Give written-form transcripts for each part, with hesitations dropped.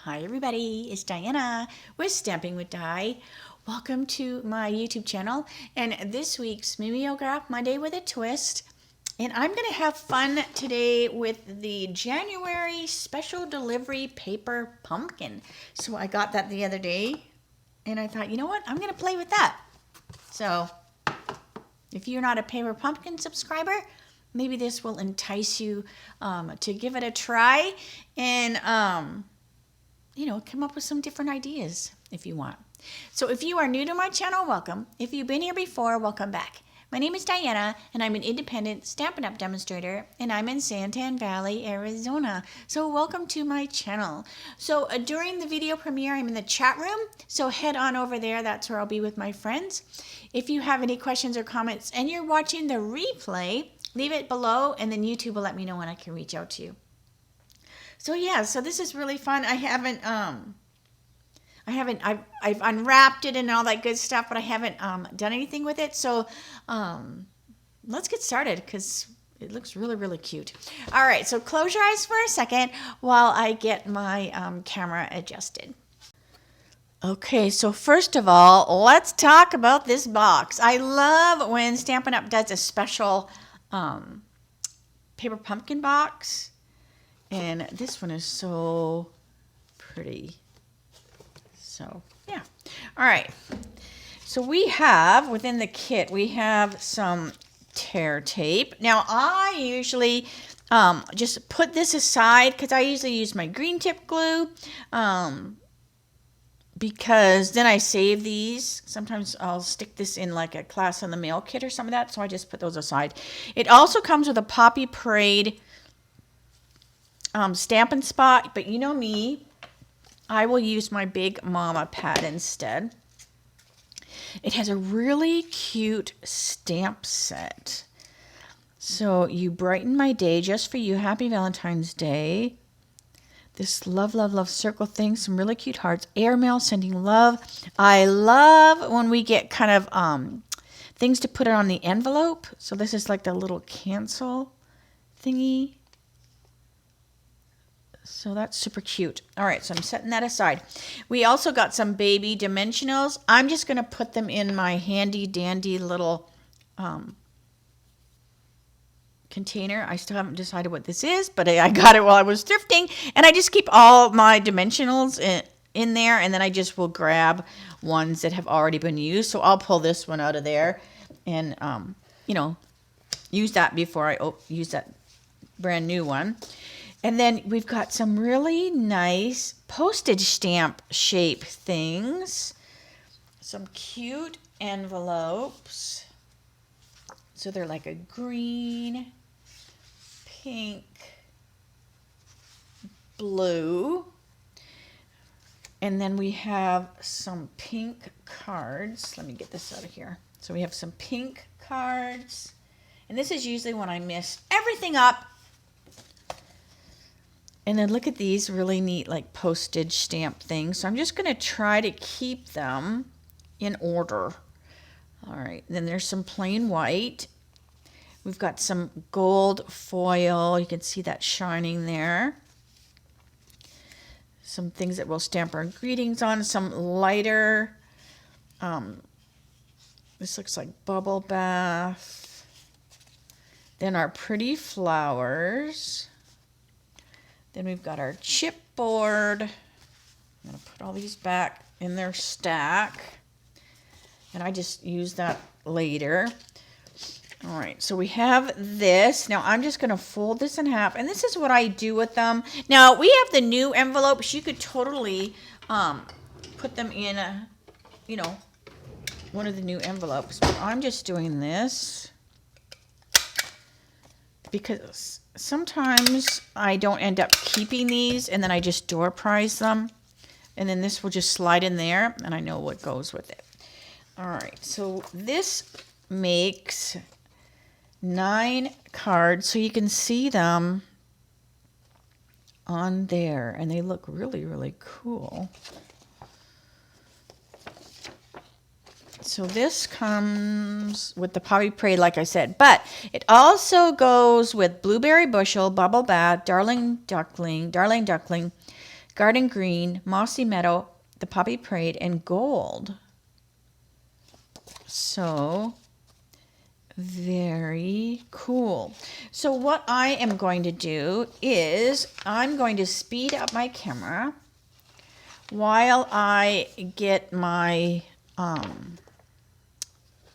Hi everybody, it's Diana with Stamping with Di. Welcome to my YouTube channel and this week's Mimeograph Monday with a Twist. And I'm going to have fun today with the January special delivery paper pumpkin. So I got that the other day and I thought, you know what, I'm going to play with that. So if you're not a paper pumpkin subscriber, maybe this will entice you to give it a try and come up with some different ideas if you want. So if you are new to my channel, welcome. If you've been here before, welcome back. My name is Diana, and I'm an independent Stampin' Up! Demonstrator, and I'm in Santan Valley, Arizona. So welcome to my channel. So during the video premiere, I'm in the chat room, so head on over there. That's where I'll be with my friends. If you have any questions or comments and you're watching the replay, leave it below, and then YouTube will let me know when I can reach out to you. So yeah, so this is really fun. I've unwrapped it and all that good stuff, but I haven't done anything with it. So let's get started because it looks really, really cute. All right, so close your eyes for a second while I get my camera adjusted. Okay, so first of all, let's talk about this box. I love when Stampin' Up! Does a special paper pumpkin box. And this one is so pretty. So, yeah. All right. So we have, within the kit, we have some tear tape. Now, I usually just put this aside because I usually use my green tip glue because then I save these. Sometimes I'll stick this in like a class on the mail kit or some of that, so I just put those aside. It also comes with a Poppy Parade Stampin' Spot, but you know me, I will use my Big Mama pad instead. It has a really cute stamp set. So you brighten my day just for you. Happy Valentine's Day. This love, love, love circle thing. Some really cute hearts. Airmail sending love. I love when we get kind of things to put on the envelope. So this is like the little cancel thingy. So that's super cute. All right, so I'm setting that aside. We also got some baby dimensionals. I'm just going to put them in my handy dandy little container. I still haven't decided what this is, but I got it while I was thrifting. And I just keep all my dimensionals in there, and then I just will grab ones that have already been used. So I'll pull this one out of there and, use that before I use that brand new one. And then we've got some really nice postage stamp shape things. Some cute envelopes. So they're like a green, pink, blue. And then we have some pink cards. Let me get this out of here. So we have some pink cards. And this is usually when I mess everything up. And then look at these really neat like postage stamp things. So I'm just going to try to keep them in order. All right. And then there's some plain white. We've got some gold foil. You can see that shining there. Some things that we'll stamp our greetings on. Some lighter. This looks like bubble bath. Then our pretty flowers. Then we've got our chipboard. I'm going to put all these back in their stack. And I just use that later. All right, so we have this. Now I'm just going to fold this in half. And this is what I do with them. Now we have the new envelopes. You could totally put them in, one of the new envelopes. But I'm just doing this because sometimes I don't end up keeping these, and then I just door prize them. And then this will just slide in there, and I know what goes with it. All right, so this makes 9 cards, so you can see them on there, and they look really, really cool. So this comes with the Poppy Parade, like I said, but it also goes with Blueberry Bushel, Bubble Bath, Darling Duckling, garden green, mossy meadow, the poppy parade, and gold. So very cool. So what I am going to do is I'm going to speed up my camera while I get my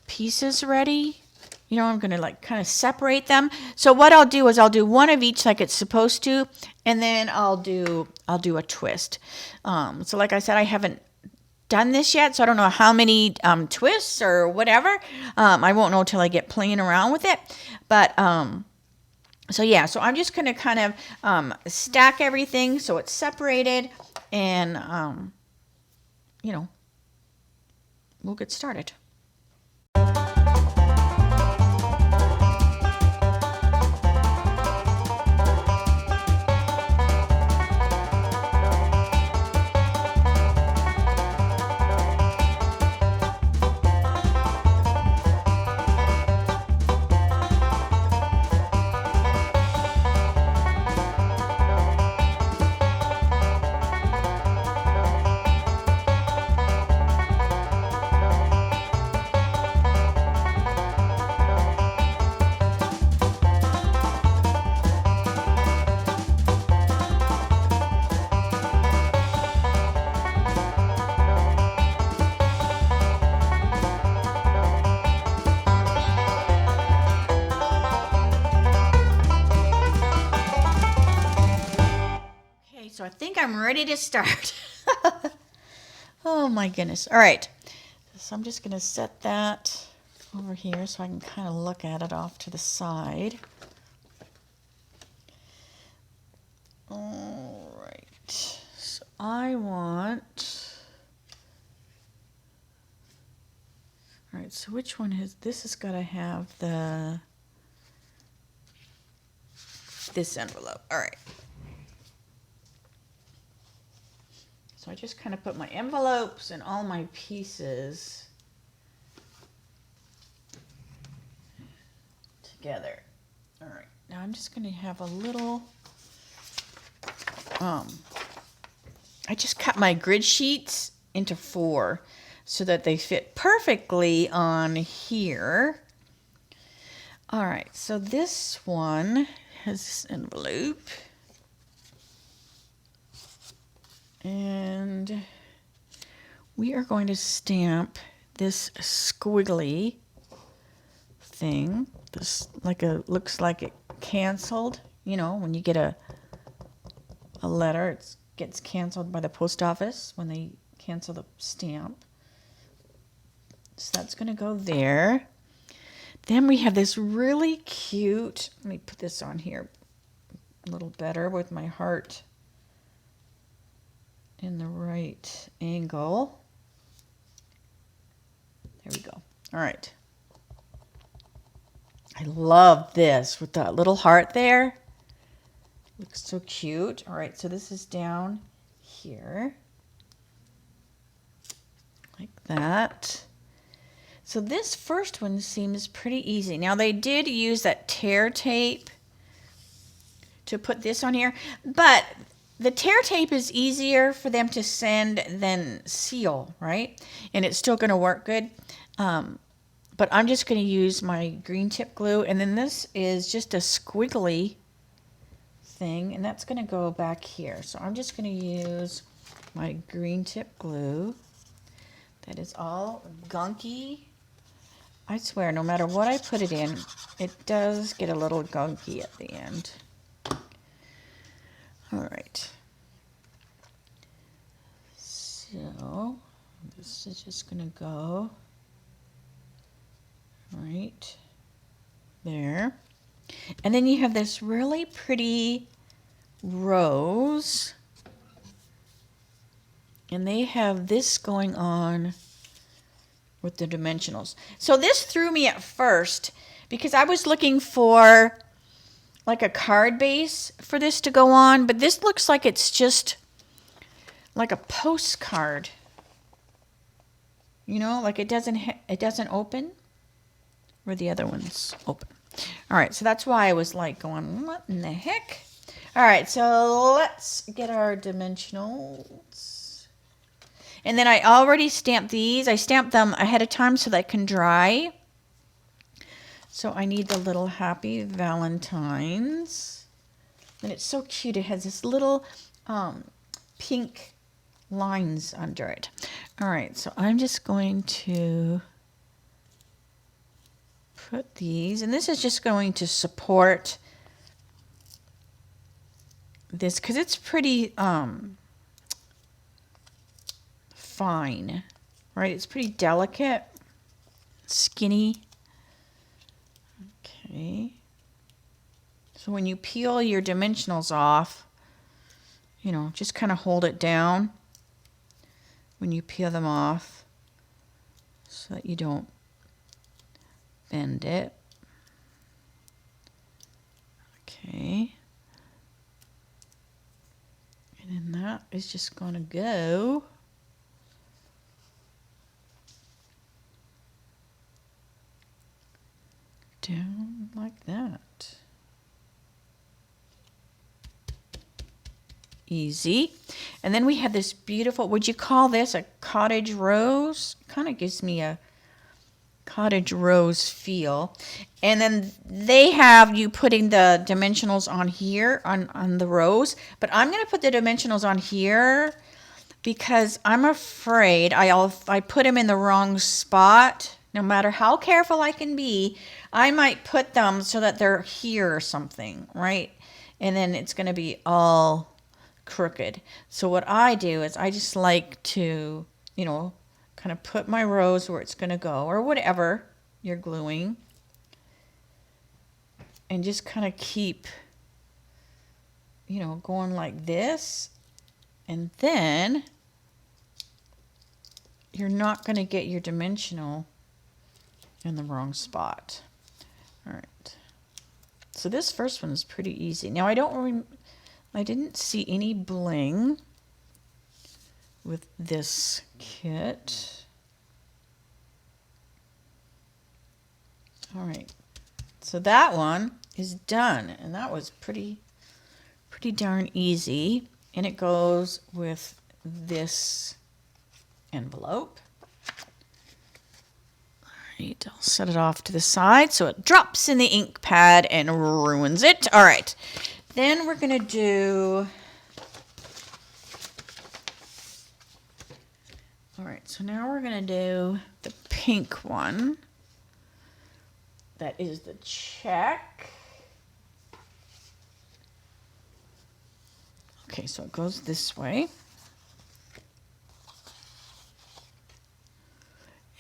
pieces ready. You know, I'm going to like kind of separate them. So what I'll do is I'll do one of each like it's supposed to, and then I'll do a twist. So like I said, I haven't done this yet, so I don't know how many twists or whatever. I won't know till I get playing around with it. But so yeah, so I'm just going to kind of stack everything so it's separated, and you know, we'll get started. So I think I'm ready to start. Oh my goodness. All right. So I'm just going to set that over here so I can kind of look at it off to the side. All right. So I want... All right. So which one has... This has got to have this envelope. All right. So I just kind of put my envelopes and all my pieces together. All right, now I'm just going to have a little, I just cut my grid sheets into 4 so that they fit perfectly on here. All right, so this one has this envelope. And we are going to stamp this squiggly thing. This looks like it canceled. You know, when you get a letter, it gets canceled by the post office when they cancel the stamp. So that's going to go there. Then we have this really cute, let me put this on here a little better with my heart in the right angle. There we go. All right. I love this with that little heart there. Looks so cute. All right, so this is down here. Like that. So this first one seems pretty easy. Now they did use that tear tape to put this on here, but the tear tape is easier for them to send than seal, right? And it's still going to work good. But I'm just going to use my green tip glue. And then this is just a squiggly thing. And that's going to go back here. So I'm just going to use my green tip glue. That is all gunky. I swear, no matter what I put it in, it does get a little gunky at the end. All right. So this is just going to go right there. And then you have this really pretty rose. And they have this going on with the dimensionals. So this threw me at first because I was looking for like a card base for this to go on, but this looks like it's just like a postcard. You know, like it doesn't open where the other ones open. All right, so that's why I was like going, what in the heck? All right, so let's get our dimensionals. And then I already stamped these. I stamped them ahead of time so they can dry. So I need the little happy Valentines. And it's so cute. It has this little pink lines under it. All right, so I'm just going to put these, and this is just going to support this because it's pretty fine, right? It's pretty delicate, skinny. Okay. So when you peel your dimensionals off, you know, just kind of hold it down when you peel them off so that you don't bend it. Okay. And then that is just going to go down like that. Easy. And then we have this beautiful, would you call this a cottage rose? Kind of gives me a cottage rose feel. And then they have you putting the dimensionals on here on the rose, but I'm going to put the dimensionals on here because I'm afraid I put them in the wrong spot. No matter how careful I can be, I might put them so that they're here or something, right? And then it's going to be all crooked. So what I do is I just like to, you know, kind of put my rose where it's going to go, or whatever you're gluing, and just kind of keep, you know, going like this, and then you're not going to get your dimensional in the wrong spot. All right. So this first one is pretty easy. Now I didn't see any bling with this kit. All right, so that one is done, and that was pretty darn easy, and it goes with this envelope. All right, I'll set it off to the side so it drops in the ink pad and ruins it. All right, then we're gonna do, all right, so now we're gonna do the pink one. That is the check. Okay, so it goes this way.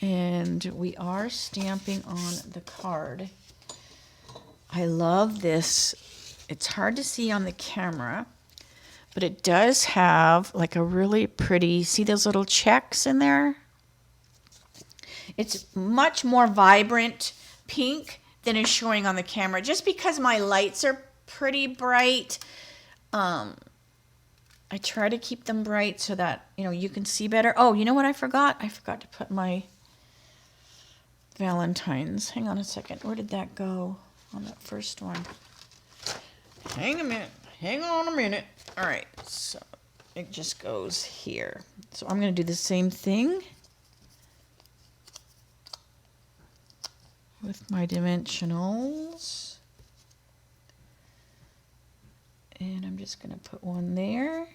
And we are stamping on the card. I love this. It's hard to see on the camera, but it does have like a really pretty, see those little checks in there? It's much more vibrant pink than is showing on the camera, just because my lights are pretty bright. I try to keep them bright so that, you know, you can see better. Oh, you know what I forgot? I forgot to put my Valentines. Hang on a second. Where did that go on that first one? Hang on a minute. All right, so it just goes here. So I'm going to do the same thing with my dimensionals. And I'm just going to put one there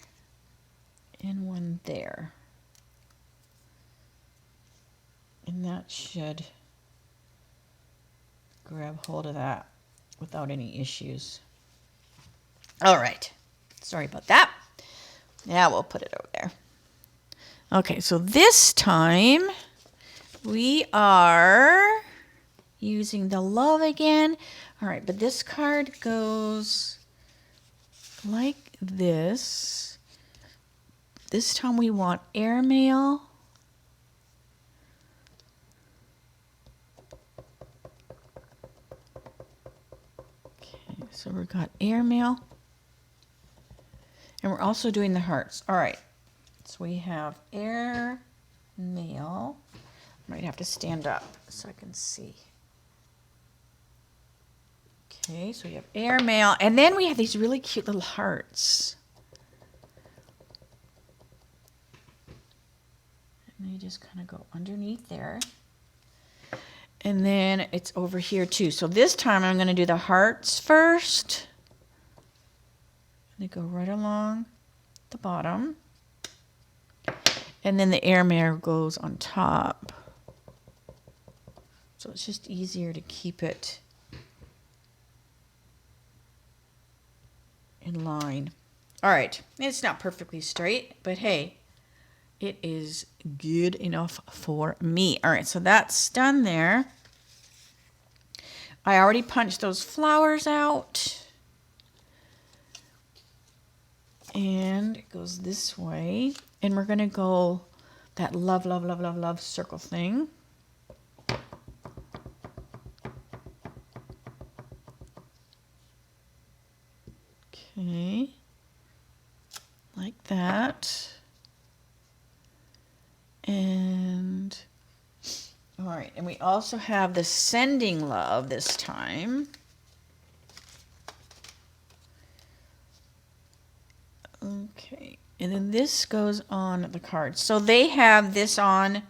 and one there. And that should grab hold of that without any issues. All right. Sorry about that. Now we'll put it over there. Okay, so this time we are using the love again. All right, but this card goes like this. This time we want airmail. Okay, so we've got airmail. And we're also doing the hearts. All right, so we have airmail. I might have to stand up so I can see. Okay, so we have airmail, and then we have these really cute little hearts. And they just kind of go underneath there. And then it's over here too. So this time I'm going to do the hearts first. They go right along the bottom. And then the airmail goes on top. So it's just easier to keep it in line. All right, it's not perfectly straight, but hey, it is good enough for me. All right, so that's done there. I already punched those flowers out. And it goes this way. And we're going to go that love, love, love, love, love circle thing. Okay. Like that. And, all right. And we also have the sending love this time. Okay. And then this goes on the card. So they have this on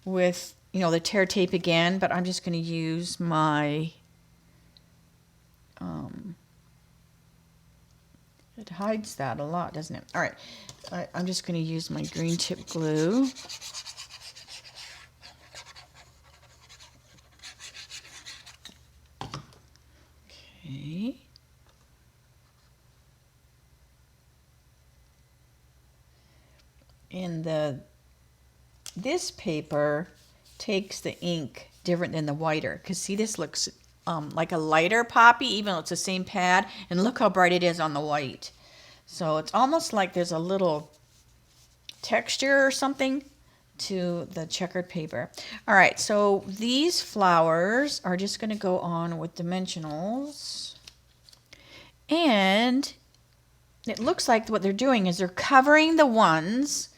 with, you know, the tear tape again, but I'm just going to use my, it hides that a lot, doesn't it? All right. I'm just going to use my green tip glue. Okay. And this paper takes the ink different than the whiter, because see, this looks like a lighter poppy, even though it's the same pad, and look how bright it is on the white. So it's almost like there's a little texture or something to the checkered paper. All right, so these flowers are just going to go on with dimensionals, and it looks like what they're doing is they're covering the ones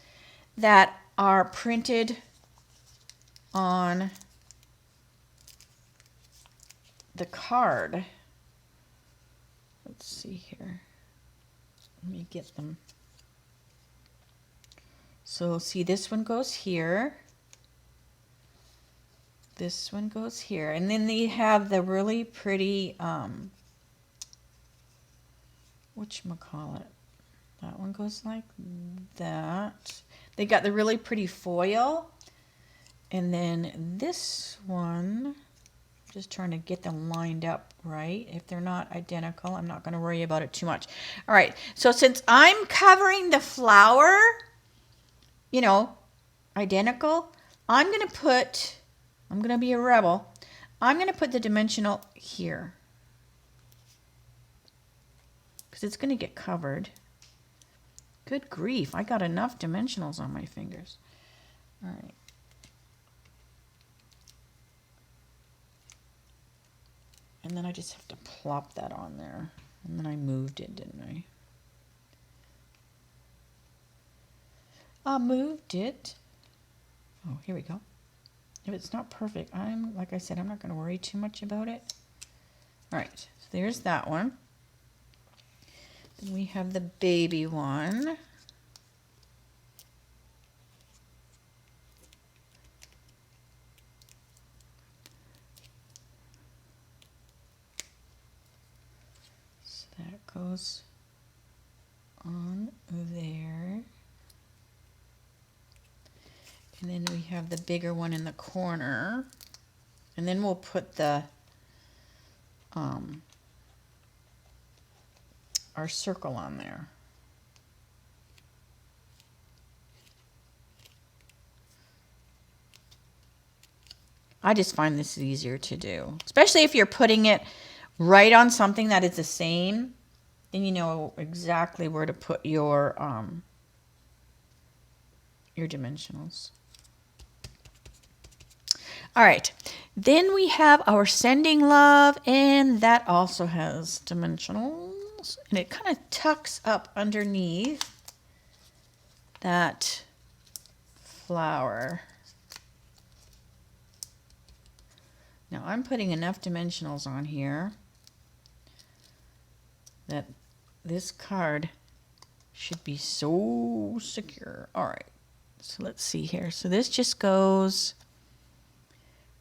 that are printed on the card. Let's see here. Let me get them. So see, this one goes here. This one goes here. And then they have the really pretty, whatchamacallit? That one goes like that. They got the really pretty foil. And then this one, just trying to get them lined up right. If they're not identical, I'm not going to worry about it too much. All right, so since I'm covering the flower, you know, identical, I'm going to be a rebel. I'm going to put the dimensional here, because it's going to get covered. Good grief, I got enough dimensionals on my fingers. All right. And then I just have to plop that on there. And then I moved it, didn't I? I moved it. Oh, here we go. If it's not perfect, like I said, I'm not going to worry too much about it. All right, so there's that one. Then we have the baby one. So that goes on there. And then we have the bigger one in the corner. And then we'll put the our circle on there. I just find this easier to do, especially if you're putting it right on something that is the same. Then you know exactly where to put your dimensionals. All right, then we have our sending love, and that also has dimensionals, and it kind of tucks up underneath that flower. Now I'm putting enough dimensionals on here that this card should be so secure. All right, so let's see here. So this just goes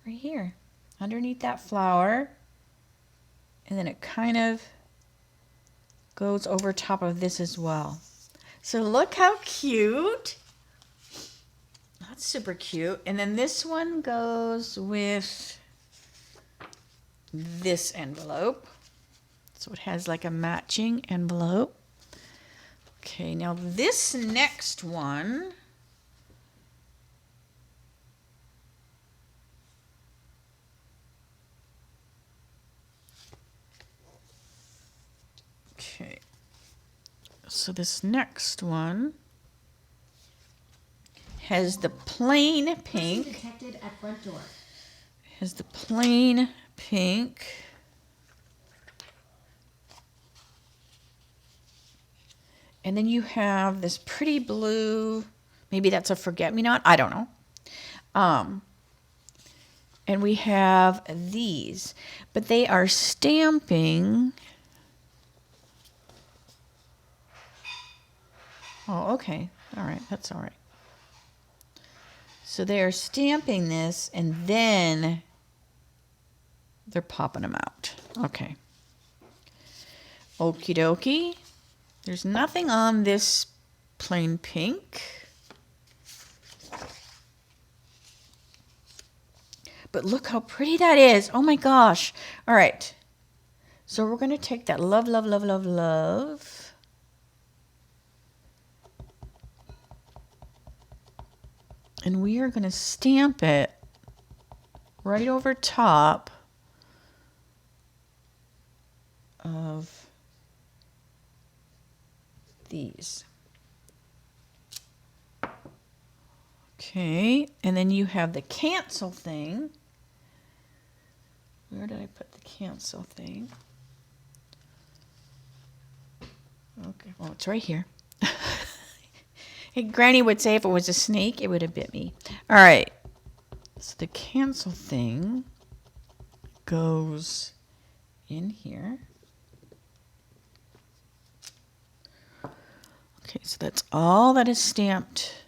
right here underneath that flower, and then it kind of goes over top of this as well. So look how cute. That's super cute. And then this one goes with this envelope. So it has like a matching envelope. Okay, now this next one, okay, so this next one has the plain pink. Detected at front door. Has the plain pink. And then you have this pretty blue, maybe that's a forget-me-not, I don't know. And we have these, but they are stamping. Oh, okay, all right, that's all right. So they are stamping this, and then they're popping them out. Okay. Okie dokie. There's nothing on this plain pink. But look how pretty that is. Oh my gosh. All right. So we're going to take that love, love, love, love, love. And we are going to stamp it right over top of these. Okay, and then you have the cancel thing. Where did I put the cancel thing? Okay, well, it's right here. Hey, Granny would say if it was a snake, it would have bit me. All right, so the cancel thing goes in here. Okay, so that's all that is stamped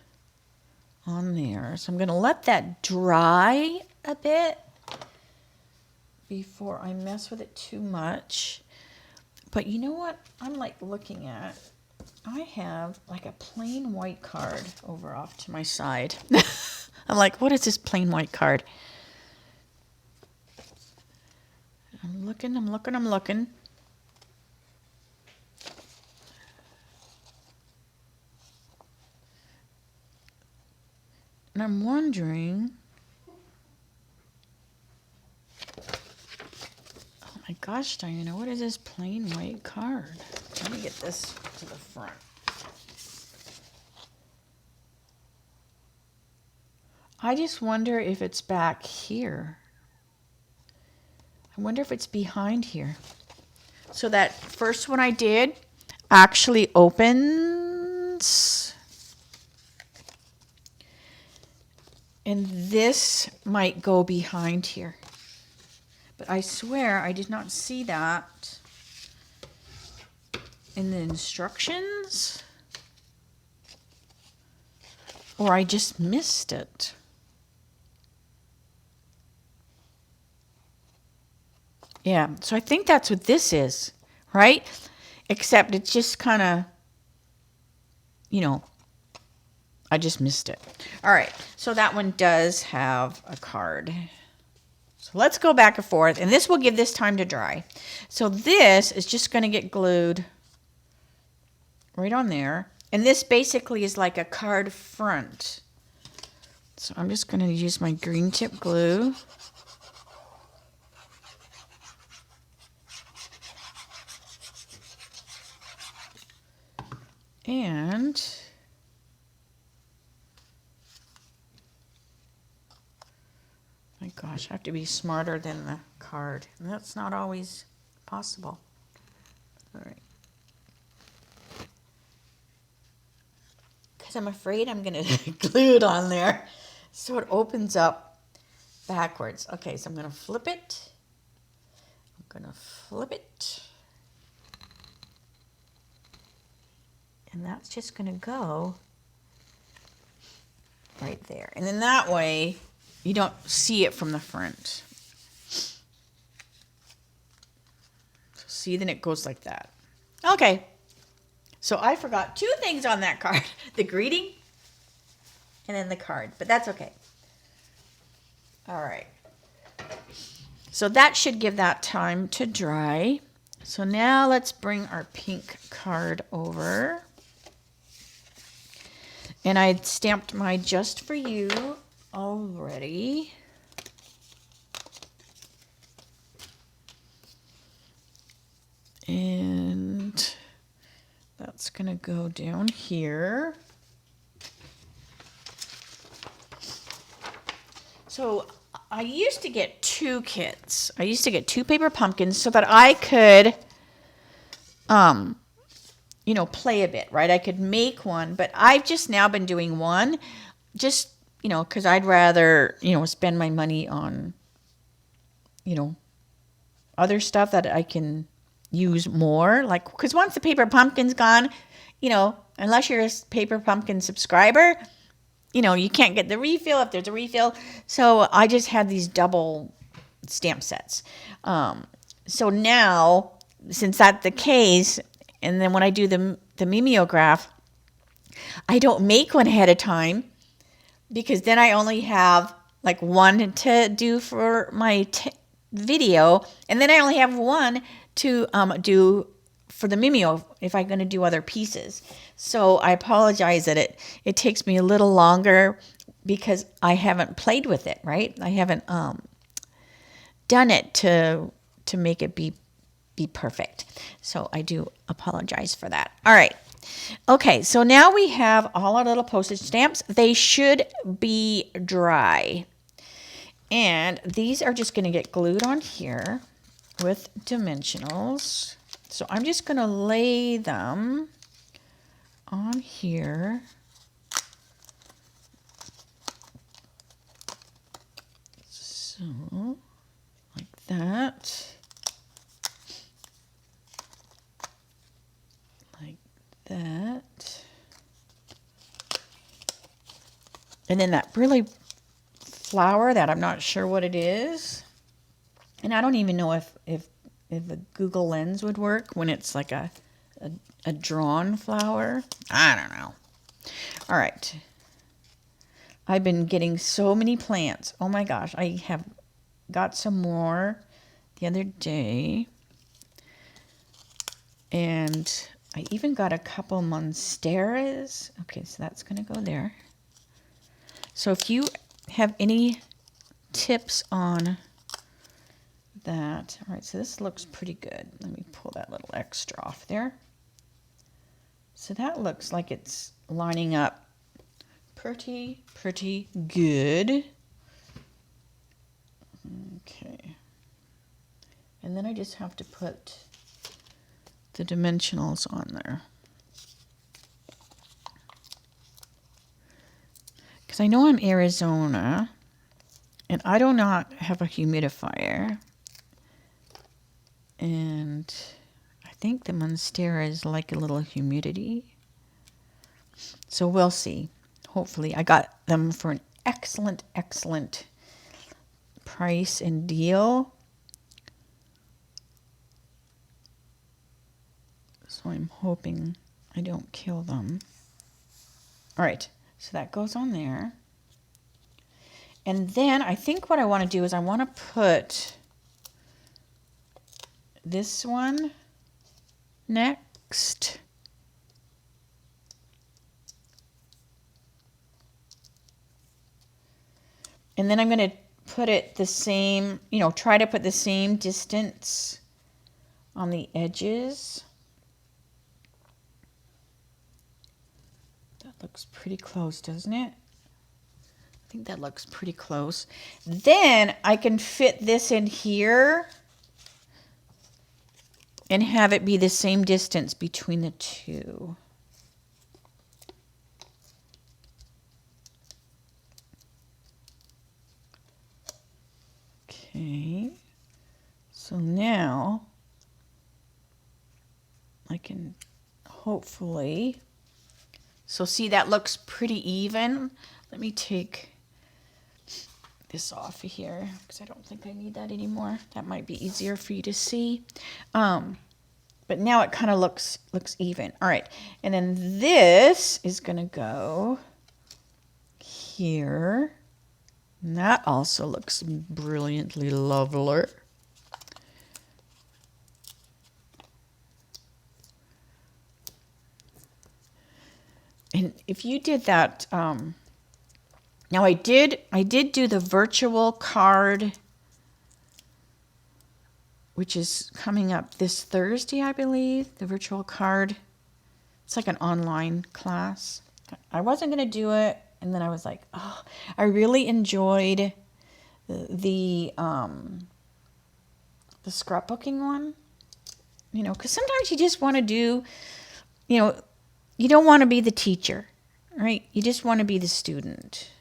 on there. So I'm going to let that dry a bit before I mess with it too much. But you know what I'm like looking at? I have like a plain white card over off to my side. I'm like, what is this plain white card? I'm looking. And I'm wondering, oh my gosh, Diana, what is this plain white card? Let me get this to the front. I just wonder if it's back here. I wonder if it's behind here. So that first one I did actually opens. And this might go behind here. But I swear I did not see that in the instructions. Or I just missed it. Yeah, so I think that's what this is, right? Except it's just kind of, you know, I just missed it. All right, so that one does have a card. So let's go back and forth, and this will give this time to dry. So this is just going to get glued right on there. And this basically is like a card front. So I'm just going to use my green tip glue. And my gosh, I have to be smarter than the card. And that's not always possible. All right. Because I'm afraid I'm going to glue it on there. So it opens up backwards. Okay, so I'm going to flip it. I'm going to flip it. And that's just going to go right there. And then that way you don't see it from the front. So see, then it goes like that. Okay. So I forgot 2 things on that card. The greeting and then the card. But that's okay. All right. So that should give that time to dry. So now let's bring our pink card over. And I stamped my Just For You already. And that's going to go down here. So I used to get 2 kits. I used to get 2 paper pumpkins so that I could, you know, play a bit, right? I could make one, but I've just now been doing one just, you know, because I'd rather, you know, spend my money on, you know, other stuff that I can use more. Like, because once the paper pumpkin's gone, you know, unless you're a paper pumpkin subscriber, you know, you can't get the refill if there's a refill. So I just had these double stamp sets. So now, since that's the case, and then when I do the mimeograph, I don't make one ahead of time because then I only have like one to do for my video, and then I only have one to do for the mimeo if I'm going to do other pieces. So I apologize that it takes me a little longer because I haven't played with it, right? I haven't done it to make it be perfect. So I do apologize for that. All right. Okay, so now we have all our little postage stamps. They should be dry. And these are just going to get glued on here with dimensionals. So I'm just going to lay them on here. So, like that. Like that. And then that really flower that I'm not sure what it is. And I don't even know if the Google Lens would work when it's like a drawn flower. I don't know. All right. I've been getting so many plants. Oh my gosh. I have got some more the other day. And I even got a couple monsteras. Okay, so that's going to go there. So if you have any tips on that. All right, so this looks pretty good. Let me pull that little extra off there. So that looks like it's lining up pretty good. Okay. And then I just have to put the dimensionals on there. Because I know I'm Arizona, and I do not have a humidifier. And I think the monstera is like a little humidity. So we'll see. Hopefully. I got them for an excellent price and deal. So I'm hoping I don't kill them. All right. So that goes on there. And then I think what I want to do is I want to put this one next. And then I'm going to put it the same, you know, try to put the same distance on the edges. That looks pretty close, doesn't it? I think that looks pretty close. Then I can fit this in here and have it be the same distance between the two. Okay, so now I can hopefully So see, that looks pretty even. Let me take this off of here because I don't think I need that anymore. That might be easier for you to see. But now it kind of looks even. All right, and then this is gonna go here. And that also looks brilliantly lovely. And if you did that, now I did do the virtual card, which is coming up this Thursday, I believe, the virtual card. It's like an online class. I wasn't going to do it, and then I was like, oh, I really enjoyed the scrapbooking one. You know, because sometimes you just want to do, you know, you don't want to be the teacher, right? You just want to be the student.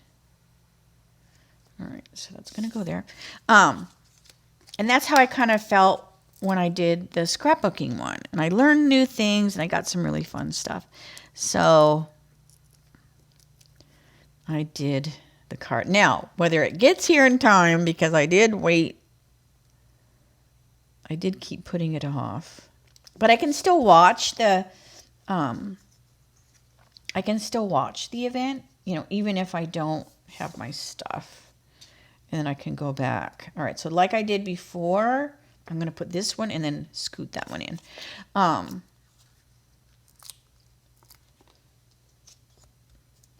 All right, so that's going to go there. And that's how I kind of felt when I did the scrapbooking one. And I learned new things, and I got some really fun stuff. So I did the card. Now, whether it gets here in time, because I did wait, I did keep putting it off. But I can still watch the event, you know, even if I don't have my stuff. And then I can go back. All right, so like I did before, I'm going to put this one and then scoot that one in.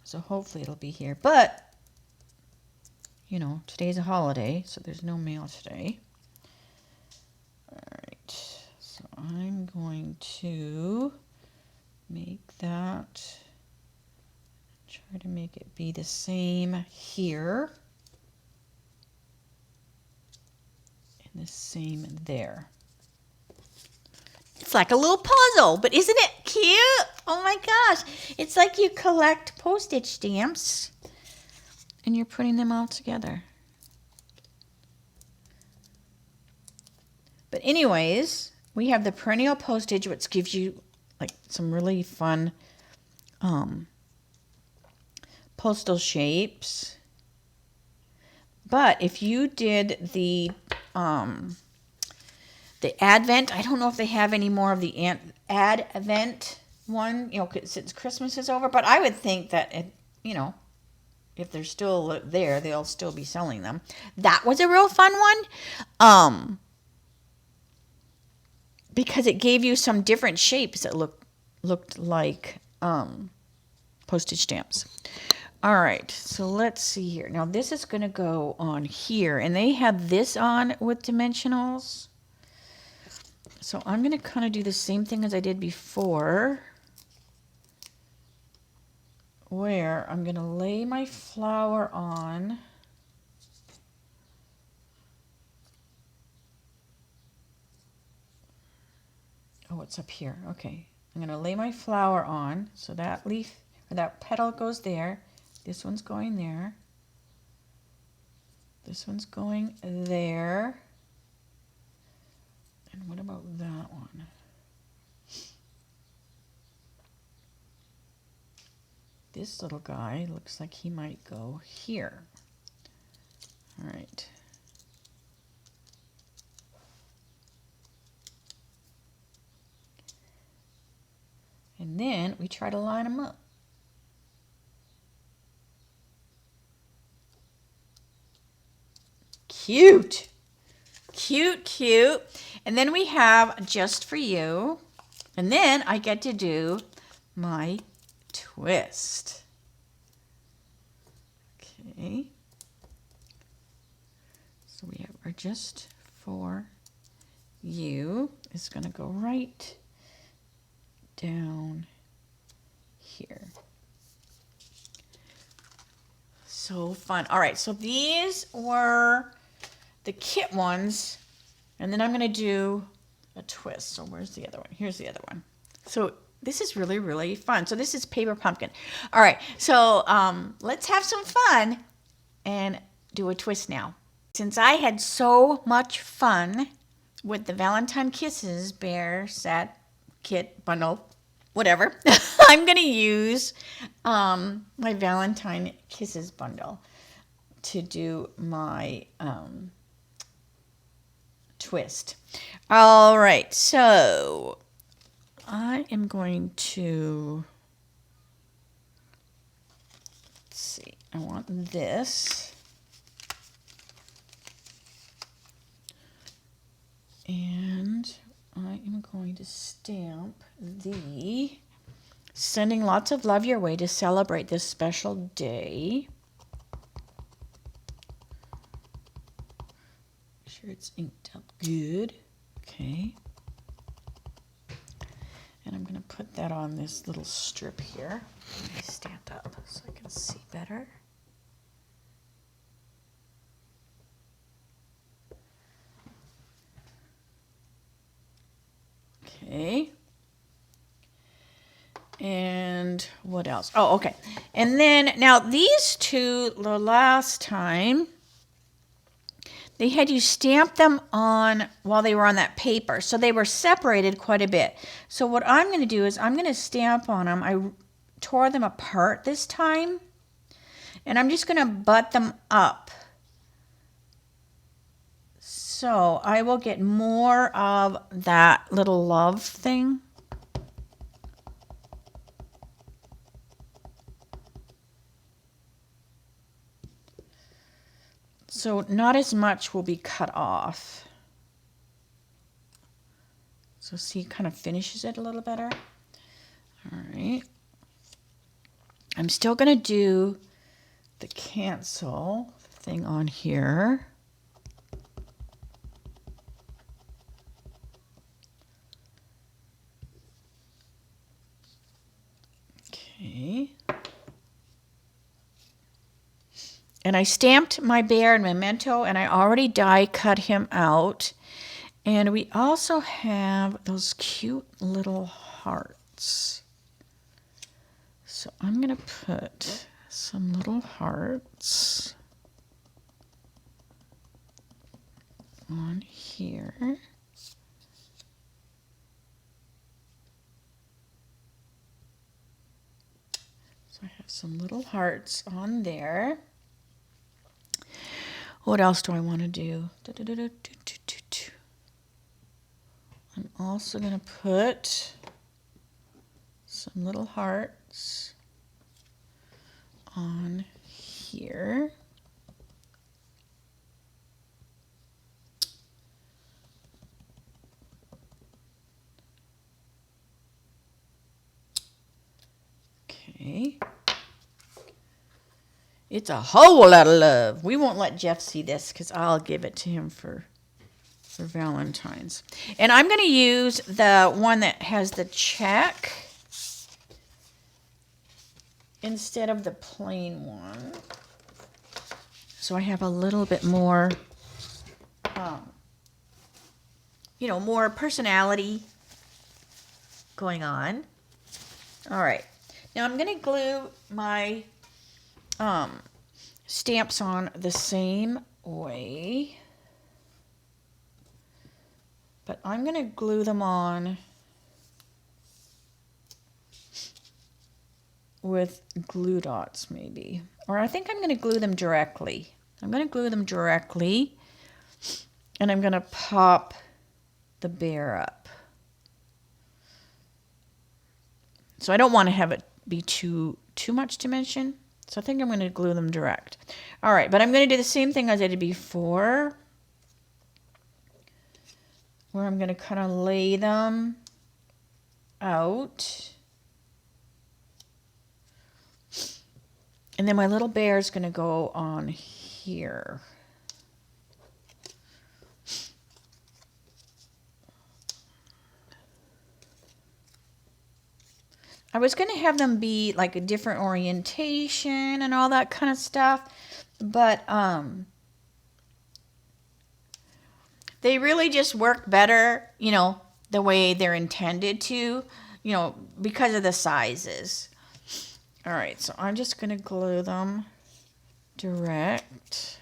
So hopefully it'll be here. But, you know, today's a holiday, so there's no mail today. All right, so I'm going to make that, try to make it be the same here. The same there. It's like a little puzzle, but isn't it cute? Oh my gosh. It's like you collect postage stamps and you're putting them all together. But anyways, we have the perennial postage, which gives you like some really fun postal shapes. But if you did the Advent, I don't know if they have any more of the Advent one, you know, since Christmas is over. But I would think that, you know, if they're still there, they'll still be selling them. That was a real fun one, because it gave you some different shapes that looked like postage stamps. All right, so let's see here. Now this is going to go on here, and they have this on with dimensionals. So I'm going to kind of do the same thing as I did before, where I'm going to lay my flower on. Oh, it's up here. Okay, I'm going to lay my flower on, so that leaf, or that petal goes there. This one's going there. This one's going there. And what about that one? This little guy looks like he might go here. All right. And then we try to line them up. Cute. Cute, cute. And then we have Just For You. And then I get to do my twist. Okay. So we have our Just For You. It's going to go right down here. So fun. All right, so these were the kit ones, and then I'm going to do a twist. So where's the other one? Here's the other one. So this is really, really fun. So this is Paper Pumpkin. All right, so let's have some fun and do a twist now. Since I had so much fun with the Valentine Kisses bear set, kit, bundle, whatever, I'm going to use my Valentine Kisses bundle to do my twist. All right, so I am going to, let's see, I want this. And I am going to stamp the sending lots of love your way to celebrate this special day. Make sure it's inked up good. Okay. And I'm going to put that on this little strip here. Let me stand up so I can see better. Okay. And what else? Oh, okay. And then now these two, the last time, they had you stamp them on while they were on that paper. So they were separated quite a bit. So what I'm going to do is I'm going to stamp on them. I tore them apart this time. And I'm just going to butt them up. So I will get more of that little love thing. So not as much will be cut off. So see, it kind of finishes it a little better. All right. I'm still going to do the cancel thing on here. Okay. And I stamped my bear in Memento, and I already die cut him out. And we also have those cute little hearts. So I'm going to put some little hearts on here. So I have some little hearts on there. What else do I want to do? I'm also going to put some little hearts on here. Okay. It's a whole lot of love. We won't let Jeff see this because I'll give it to him for Valentine's. And I'm going to use the one that has the check instead of the plain one. So I have a little bit more, more personality going on. All right. Now I'm going to glue my stamps on the same way. But I'm going to glue them on with glue dots maybe. Or I think I'm going to glue them directly. I'm going to glue them directly. And I'm going to pop the bear up. So I don't want to have it be too much dimension. So I think I'm going to glue them direct. All right, but I'm going to do the same thing as I did before, where I'm going to kind of lay them out. And then my little bear is going to go on here. I was going to have them be like a different orientation and all that kind of stuff, but they really just work better, the way they're intended to, because of the sizes. All right, so I'm just going to glue them direct.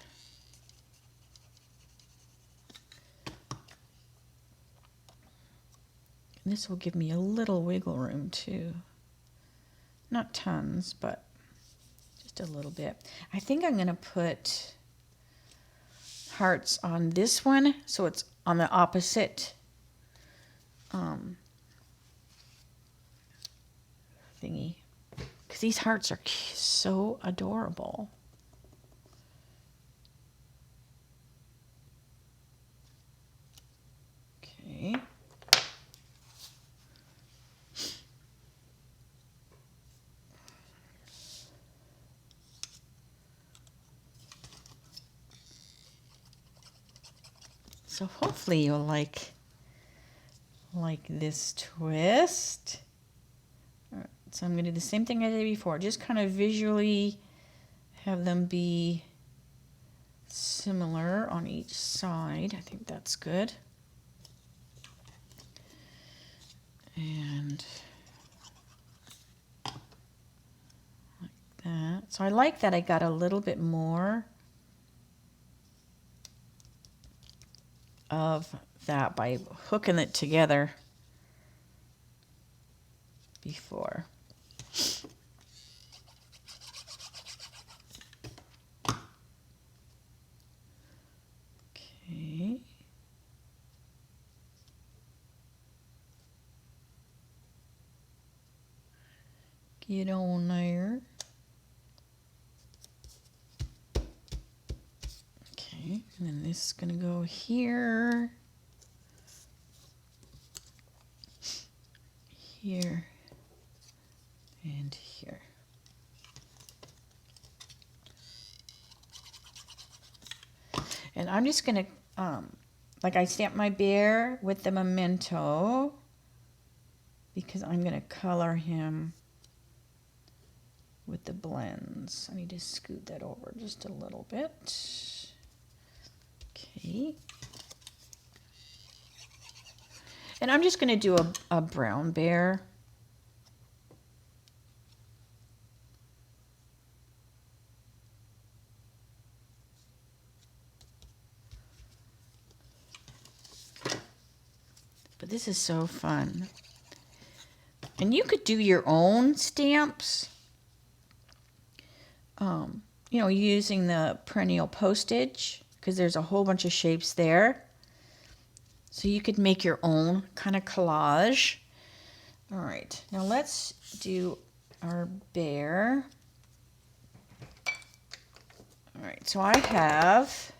And this will give me a little wiggle room too. Not tons, but just a little bit. I think I'm going to put hearts on this one, so it's on the opposite thingy. Because these hearts are so adorable. Okay. So hopefully you'll like this twist. All right, so I'm going to do the same thing I did before, just kind of visually have them be similar on each side. I think that's good. And like that. So I like that I got a little bit more of that by hooking it together before. Okay. Get on there. Okay, and then this is going to go here, here, and here. And I'm just going to, like I stamped my bear with the memento because I'm going to color him with the blends. I need to scoot that over just a little bit. Okay. And I'm just going to do a brown bear. But this is so fun. And you could do your own stamps, you know, using the perennial postage, because there's a whole bunch of shapes there. So you could make your own kind of collage. All right, now let's do our bear. All right, so I have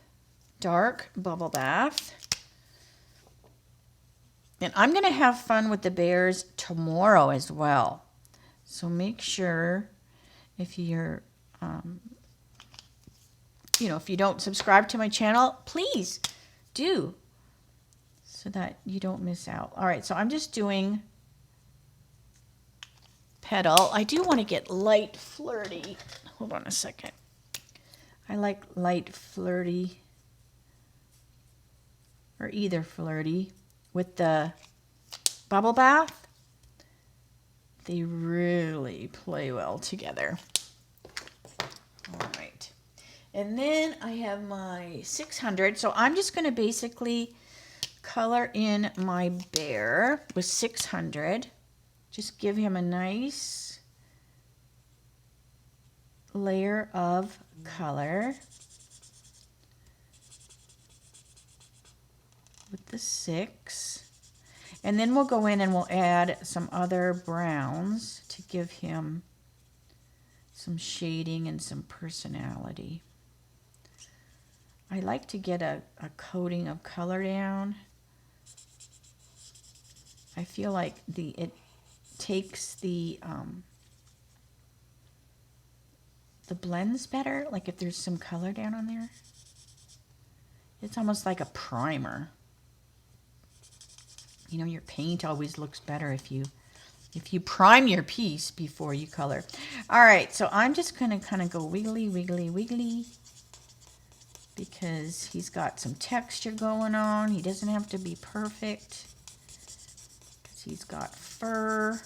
dark bubble bath. And I'm going to have fun with the bears tomorrow as well. So make sure if you're, you know, if you don't subscribe to my channel, please do so that you don't miss out. All right, so I'm just doing petal. I do want to get light flirty. Hold on a second. I like light flirty or either flirty. With the bubble bath, they really play well together. All right. And then I have my 600. So I'm just going to basically color in my bear with 600. Just give him a nice layer of color with the 6, and then we'll go in and we'll add some other browns to give him some shading and some personality. I like to get a coating of color down. I feel like it takes the blends better, like if there's some color down on there. It's almost like a primer. You know, your paint always looks better if you prime your piece before you color. All right, so I'm just going to kind of go wiggly, wiggly, wiggly because he's got some texture going on. He doesn't have to be perfect because he's got fur.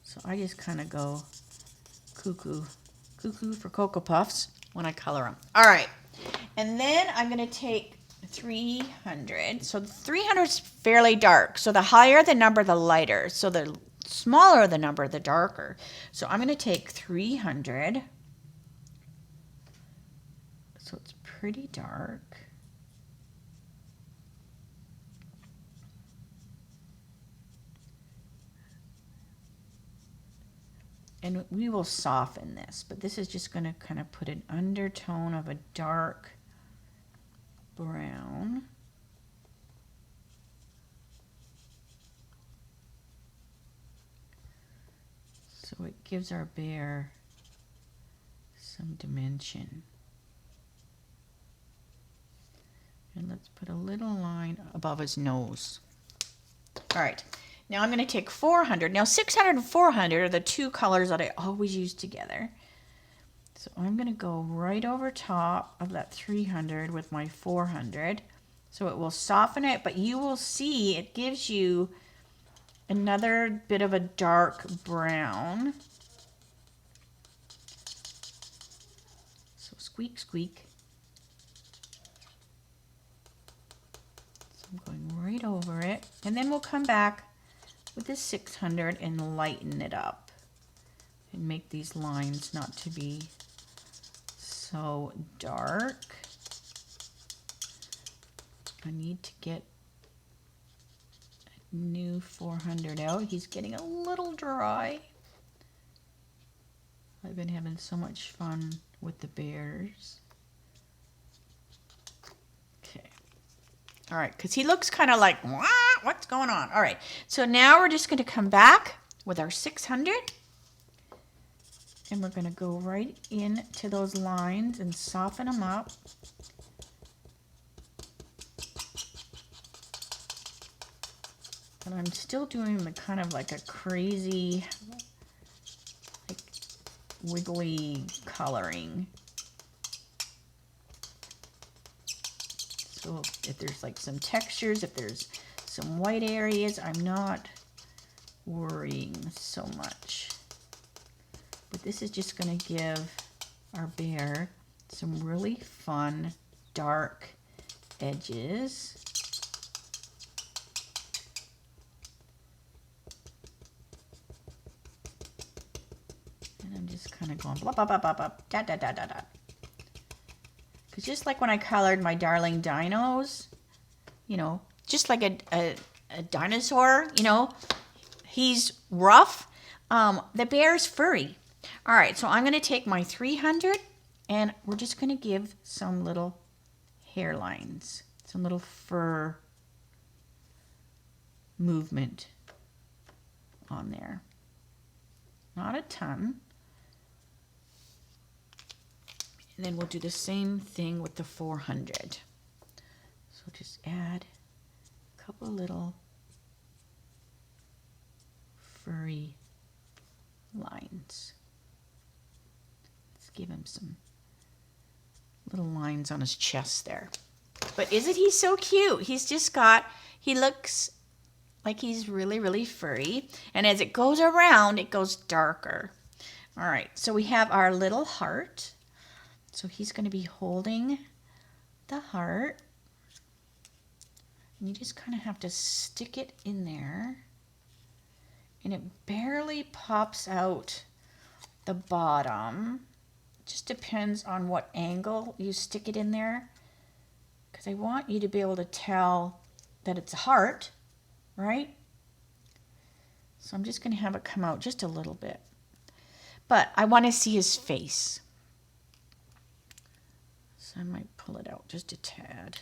So I just kind of go cuckoo for Cocoa Puffs when I color them. All right, and then I'm going to take 300. So 300 is fairly dark. So the higher the number, the lighter. So the smaller the number, the darker. So I'm going to take 300. So it's pretty dark. And we will soften this, but this is just going to kind of put an undertone of a dark brown. So it gives our bear some dimension. And let's put a little line above his nose. All right. Now I'm going to take 400. Now 600 and 400 are the two colors that I always use together. So I'm going to go right over top of that 300 with my 400. So it will soften it, but you will see it gives you another bit of a dark brown. So squeak, squeak. So I'm going right over it. And then we'll come back with this 600 and lighten it up and make these lines not to be so dark. I need to get a new 400 out. He's getting a little dry. I've been having so much fun with the bears. Okay. All right, because he looks kind of like, what's going on? All right, so now we're just going to come back with our 600. And we're going to go right into those lines and soften them up. And I'm still doing the kind of like a crazy, like wiggly coloring. So if there's like some textures, if there's some white areas, I'm not worrying so much. But this is just going to give our bear some really fun dark edges. And I'm just kind of going blah, blah, blah, blah, blah, da, da, da, da, da. Because just like when I colored my darling dinos, you know, just like a dinosaur, you know, he's rough. The bear's furry. All right, so I'm going to take my 300 and we're just going to give some little hairlines, some little fur movement on there. Not a ton. And then we'll do the same thing with the 400. So just add a couple little furry lines. Let's give him some little lines on his chest there. But isn't he so cute? He's just got, he looks like he's really, really furry. And as it goes around, it goes darker. All right, so we have our little heart. So he's going to be holding the heart. And you just kind of have to stick it in there. And it barely pops out the bottom. Just depends on what angle you stick it in there. Because I want you to be able to tell that it's a heart, right? So I'm just going to have it come out just a little bit. But I want to see his face. So I might pull it out just a tad.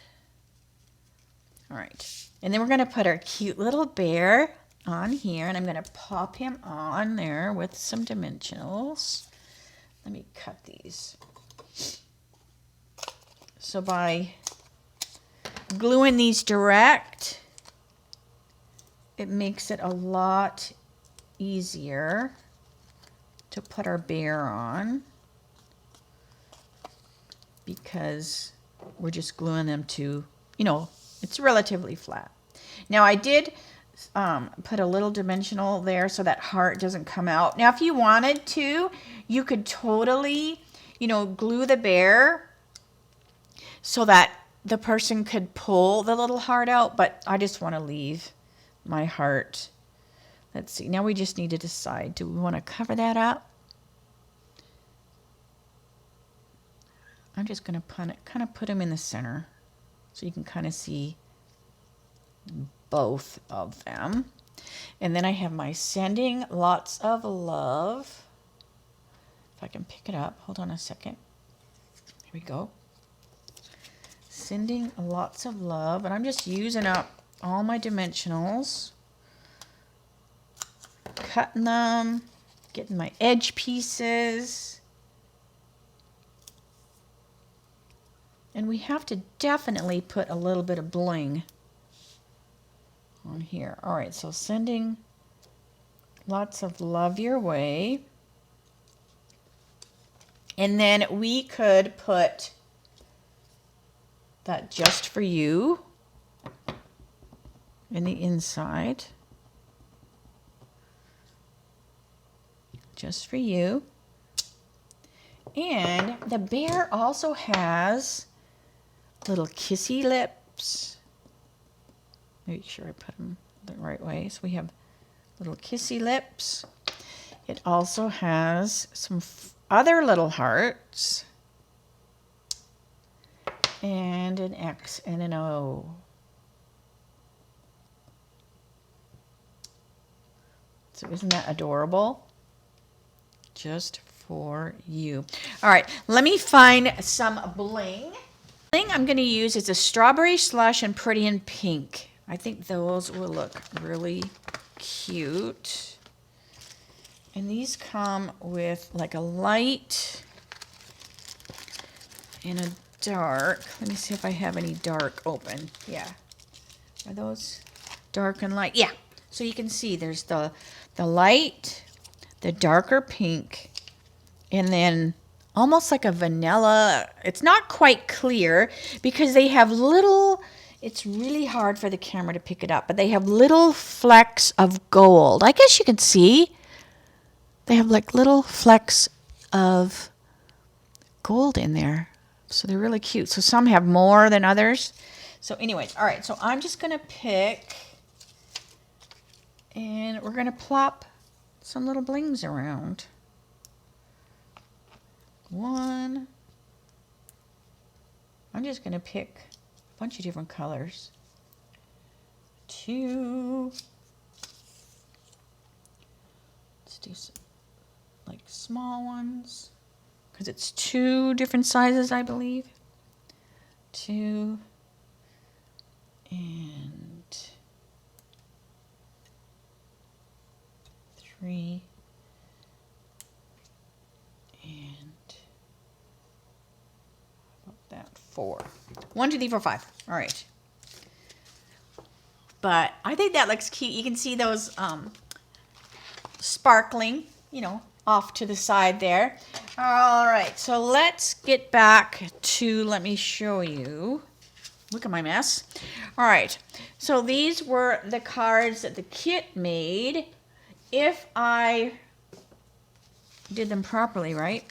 All right. And then we're going to put our cute little bear on here. And I'm going to pop him on there with some dimensionals. Let me cut these. So by gluing these direct, it makes it a lot easier to put our bear on, because we're just gluing them to, you know, it's relatively flat. Now I did put a little dimensional there so that heart doesn't come out. Now if you wanted to, you could totally, you know, glue the bear so that the person could pull the little heart out, but I just want to leave my heart Let's see. Now we just need to decide. Do we want to cover that up? I'm just going to kind of put them in the center so you can kind of see both of them. And then I have my sending lots of love. If I can pick it up. Hold on a second. Here we go. Sending lots of love. And I'm just using up all my dimensionals. Cutting them. Getting my edge pieces. And we have to definitely put a little bit of bling on here. All right, so sending lots of love your way. And then we could put that just for you in the inside. Just for you. And the bear also has little kissy lips. Make sure I put them the right way. So we have little kissy lips. It also has some other little hearts. And an X and an O. So isn't that adorable? Just for you. All right, let me find some bling. The thing I'm going to use is a strawberry slush and pretty in pink. I think those will look really cute. And these come with like a light and a dark. Let me see if I have any dark open. Yeah. Are those dark and light? Yeah. So you can see there's the light, the darker pink, and then almost like a vanilla. It's not quite clear because they have little, it's really hard for the camera to pick it up, but they have little flecks of gold. I guess you can see. They have like little flecks of gold in there. So they're really cute. So some have more than others. So anyways, all right. So I'm just going to pick, and we're going to plop some little blings around. One. I'm just going to pick a bunch of different colors. Two. Let's do some like small ones because it's two different sizes, I believe. Two. And three. Four. 1, 2, 3, 4, 5. All right. But I think that looks cute. You can see those sparkling, you know, off to the side there. All right. So let's get back to, let me show you. Look at my mess. All right. So these were the cards that the kit made. If I did them properly, right?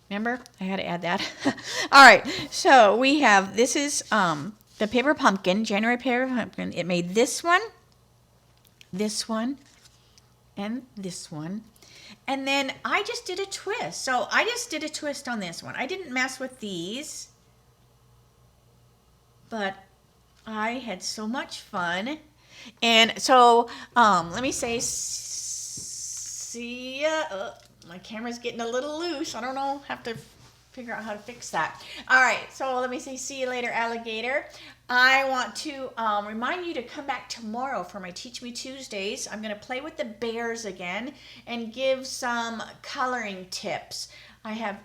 Remember, I had to add that. All right, so we have, this is the paper pumpkin, January paper pumpkin. It made this one, and this one. And then I just did a twist. So I just did a twist on this one. I didn't mess with these, but I had so much fun. And so let me say, see ya. My camera's getting a little loose. I don't know. Have to figure out how to fix that. All right. So let me say, see you later, alligator. I want to remind you to come back tomorrow for my Teach Me Tuesdays. I'm going to play with the bears again and give some coloring tips. I have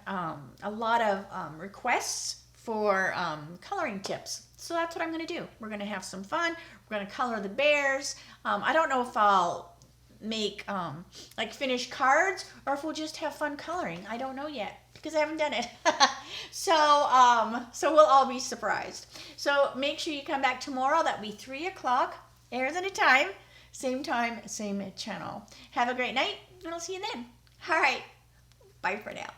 a lot of requests for coloring tips. So that's what I'm going to do. We're going to have some fun. We're going to color the bears. I don't know if I'll make like finished cards or if we'll just have fun coloring. I don't know yet because I haven't done it. So we'll all be surprised. So make sure you come back tomorrow. That'll be 3 o'clock Arizona time, same channel. Have a great night and I'll see you then. All right, bye for now.